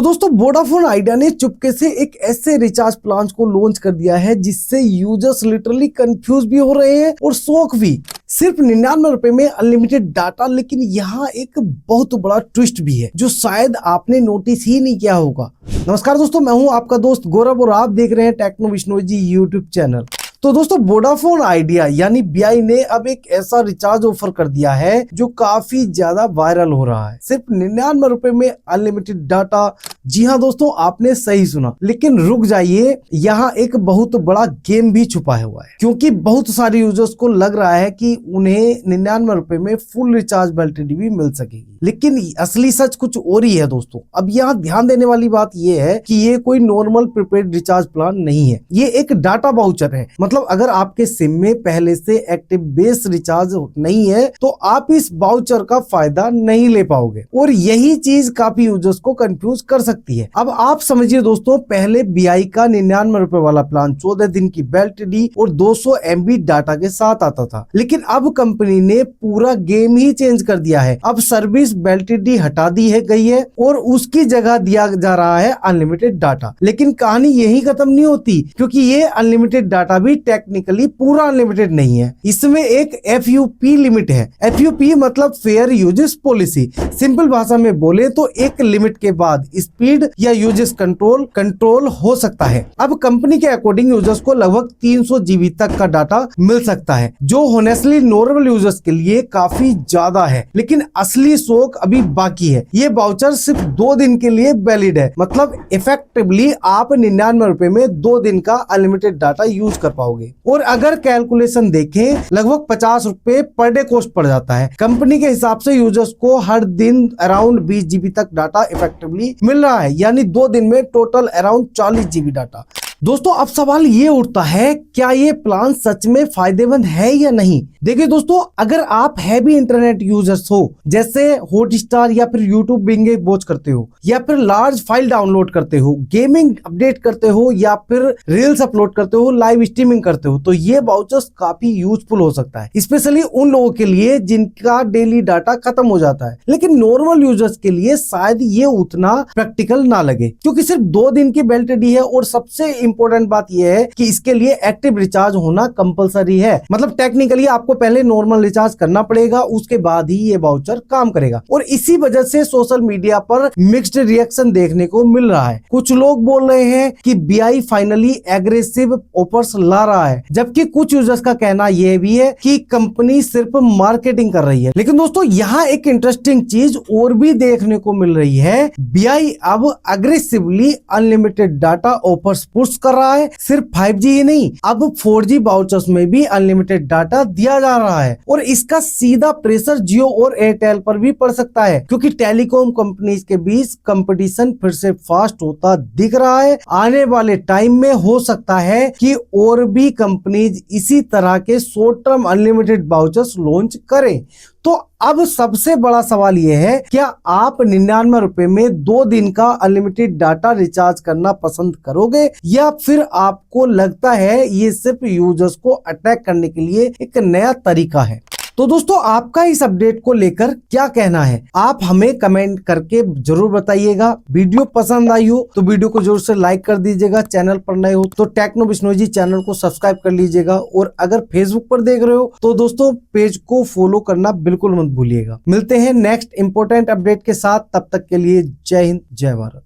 तो दोस्तों Vodafone idea ने चुपके से एक ऐसे रिचार्ज प्लान को लॉन्च कर दिया है जिससे यूजर्स लिटरली कंफ्यूज भी हो रहे हैं और शौक भी। सिर्फ 99 रुपए में अनलिमिटेड डाटा, लेकिन यहाँ एक बहुत बड़ा ट्विस्ट भी है जो शायद आपने नोटिस ही नहीं किया होगा। नमस्कार दोस्तों, मैं हूं आपका दोस्त गौरव और आप देख रहे हैं टेक्नो विश्नोई जी यूट्यूब चैनल। तो दोस्तों वोडाफोन आइडिया यानी बीआई ने अब एक ऐसा रिचार्ज ऑफर कर दिया है जो काफी ज्यादा वायरल हो रहा है। सिर्फ 99 रुपए में अनलिमिटेड डाटा। जी हाँ दोस्तों, आपने सही सुना। लेकिन रुक जाइए, यहाँ एक बहुत बड़ा गेम भी छुपा हुआ है, क्योंकि बहुत सारे यूजर्स को लग रहा है कि उन्हें 99 रुपए में फुल रिचार्ज वैलिडिटी भी मिल सकेगी, लेकिन असली सच कुछ और ही है दोस्तों। अब यहाँ ध्यान देने वाली बात यह है कि ये कोई नॉर्मल प्रीपेड रिचार्ज प्लान नहीं है, ये एक डाटा वाउचर है। मतलब अगर आपके सिम में पहले से एक्टिव बेस रिचार्ज नहीं है तो आप इस वाउचर का फायदा नहीं ले पाओगे, और यही चीज काफी यूजर्स को कंफ्यूज कर सकती है। अब आप समझिए दोस्तों, पहले बीआई का 99 रुपए वाला प्लान 14 दिन की वैलिडिटी और 200 MB डाटा के साथ आता था, लेकिन अब कंपनी ने पूरा गेम ही चेंज कर दिया है। अब सर्विस वैलिडिटी हटा दी है गई है और उसकी जगह दिया जा रहा है अनलिमिटेड डाटा। लेकिन कहानी यही खत्म नहीं होती, क्योंकि ये अनलिमिटेड डाटा भी टेक्निकली पूरा अनलिमिटेड नहीं है। इसमें एक FUP लिमिट है। FUP मतलब फेयर यूजेस पॉलिसी। सिंपल भाषा में बोले तो एक लिमिट के बाद स्पीड या यूजेस कंट्रोल हो सकता है। अब कंपनी के अकॉर्डिंग यूजर्स को लगभग 300 GB तक का डाटा मिल सकता है, जो होनेस्टली नॉर्मल यूजर्स के लिए काफी ज्यादा है। लेकिन असली शौक अभी बाकी है। ये वाउचर सिर्फ 2 दिन के लिए वैलिड है, मतलब इफेक्टिवली आप 99 रुपए में 2 दिन का अनलिमिटेड डाटा यूज कर पाओगे। और अगर कैलकुलेशन देखें, लगभग 50 रुपए पर डे कॉस्ट पड़ जाता है। कंपनी के हिसाब से यूजर्स को हर दिन अराउंड 20 GB तक डाटा इफेक्टिवली मिल रहा है, यानी 2 दिन में टोटल अराउंड 40 GB डाटा। दोस्तों अब सवाल ये उठता है, क्या ये प्लान सच में फायदेमंद है या नहीं? देखिए दोस्तों, अगर आप हैवी इंटरनेट यूजर्स हो, जैसे हॉटस्टार या फिर यूट्यूब बिंग वॉच करते हो, या फिर लार्ज फाइल डाउनलोड करते हो, गेमिंग अपडेट करते हो, या फिर रील्स अपलोड करते हो, लाइव स्ट्रीमिंग करते हो, तो ये वाउचर्स काफी यूजफुल हो सकता है, स्पेशली उन लोगों के लिए जिनका डेली डाटा खत्म हो जाता है। लेकिन नॉर्मल यूजर्स के लिए शायद ये उतना प्रैक्टिकल ना लगे, क्योंकि सिर्फ 2 दिन की वैलिडिटी है और सबसे इंपॉर्टेंट बात यह है कि इसके लिए एक्टिव रिचार्ज होना कंपलसरी है। मतलब टेक्निकली आपको पहले नॉर्मल रिचार्ज करना पड़ेगा, उसके बाद ही ये वाउचर काम करेगा। और इसी वजह से सोशल मीडिया पर मिक्स्ड रिएक्शन देखने को मिल रहा है। कुछ लोग बोल रहे हैं कि बीआई फाइनली एग्रेसिव ऑफर्स ला रहा है, जबकि कुछ यूजर्स का कहना यह भी है कि कंपनी सिर्फ मार्केटिंग कर रही है। लेकिन दोस्तों यहाँ एक इंटरेस्टिंग चीज और भी देखने को मिल रही है। बीआई अब aggressively unlimited data offers push कर रहा है। सिर्फ 5G ही नहीं, अब 4G वाउचर्स में भी अनलिमिटेड डाटा दिया जा रहा है, और इसका सीधा प्रेशर जियो और एयरटेल पर भी पड़ सकता है, क्योंकि टेलीकॉम कंपनीज के बीच कंपटीशन फिर से फास्ट होता दिख रहा है। आने वाले टाइम में हो सकता है कि और भी कंपनीज इसी तरह के short term unlimited vouchers launch करें। तो अब सबसे बड़ा सवाल यह है, क्या आप 99 रुपए में 2 दिन का अनलिमिटेड डाटा रिचार्ज करना पसंद करोगे, या फिर आपको लगता है ये सिर्फ यूजर्स को अटैक करने के लिए एक नया तरीका है? तो दोस्तों आपका इस अपडेट को लेकर क्या कहना है, आप हमें कमेंट करके जरूर बताइएगा। वीडियो पसंद आई हो तो वीडियो को जरूर से लाइक कर दीजिएगा। चैनल पर नए हो तो टेक्नो विश्नोई जी चैनल को सब्सक्राइब कर लीजिएगा, और अगर फेसबुक पर देख रहे हो तो दोस्तों पेज को फॉलो करना बिल्कुल मत भूलिएगा। मिलते हैं नेक्स्ट इंपॉर्टेंट अपडेट के साथ, तब तक के लिए जय हिंद जय भारत।